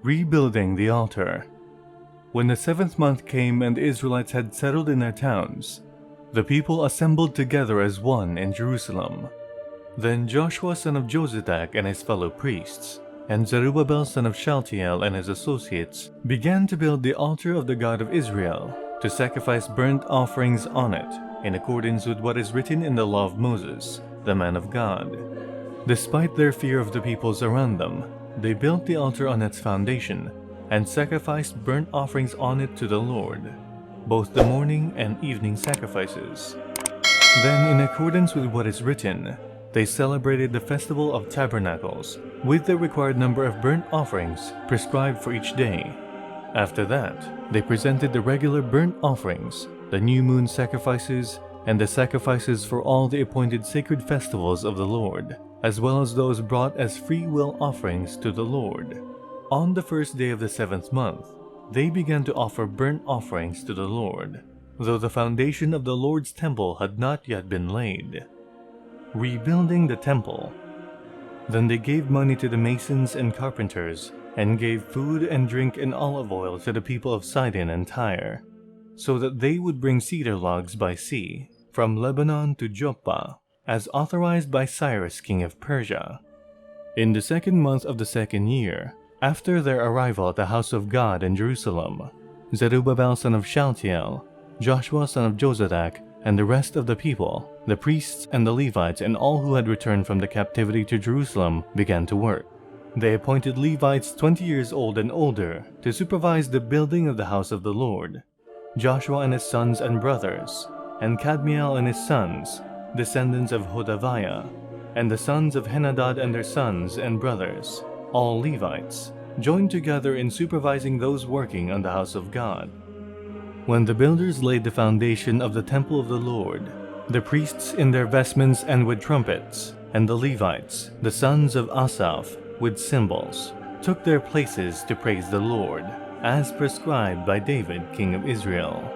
Rebuilding the altar. When the 7th month came and the Israelites had settled in their towns, the people assembled together as one in Jerusalem. Then Joshua son of Jozadak and his fellow priests, and Zerubbabel son of Shealtiel and his associates, began to build the altar of the God of Israel, to sacrifice burnt offerings on it, in accordance with what is written in the law of Moses, the man of God. Despite their fear of the peoples around them, they built the altar on its foundation, and sacrificed burnt offerings on it to the Lord, both the morning and evening sacrifices. Then, in accordance with what is written, they celebrated the Festival of Tabernacles, with the required number of burnt offerings prescribed for each day. After that, they presented the regular burnt offerings, the new moon sacrifices, and the sacrifices for all the appointed sacred festivals of the Lord, as well as those brought as free-will offerings to the Lord. On the first day of the 7th month, they began to offer burnt offerings to the Lord, though the foundation of the Lord's temple had not yet been laid. Rebuilding the temple. Then they gave money to the masons and carpenters, and gave food and drink and olive oil to the people of Sidon and Tyre, so that they would bring cedar logs by sea, from Lebanon to Joppa, as authorized by Cyrus king of Persia. In the 2nd month of the 2nd year, after their arrival at the house of God in Jerusalem, Zerubbabel son of Shealtiel, Joshua son of Jozadak, and the rest of the people, the priests and the Levites and all who had returned from the captivity to Jerusalem, began to work. They appointed Levites 20 years old and older to supervise the building of the house of the Lord, Joshua and his sons and brothers, and Kadmiel and his sons, descendants of Hodaviah, and the sons of Henadad and their sons and brothers, all Levites, joined together in supervising those working on the house of God. When the builders laid the foundation of the temple of the Lord, the priests in their vestments and with trumpets, and the Levites, the sons of Asaph, with cymbals, took their places to praise the Lord, as prescribed by David king of Israel.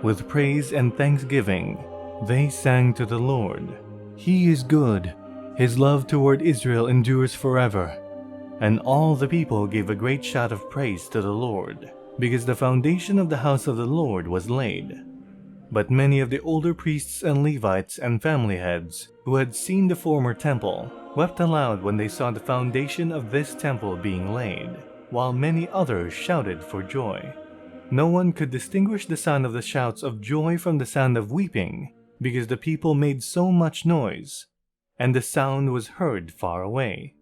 With praise and thanksgiving, they sang to the Lord, "He is good, His love toward Israel endures forever." And all the people gave a great shout of praise to the Lord, because the foundation of the house of the Lord was laid. But many of the older priests and Levites and family heads, who had seen the former temple, wept aloud when they saw the foundation of this temple being laid, while many others shouted for joy. No one could distinguish the sound of the shouts of joy from the sound of weeping, because the people made so much noise, and the sound was heard far away.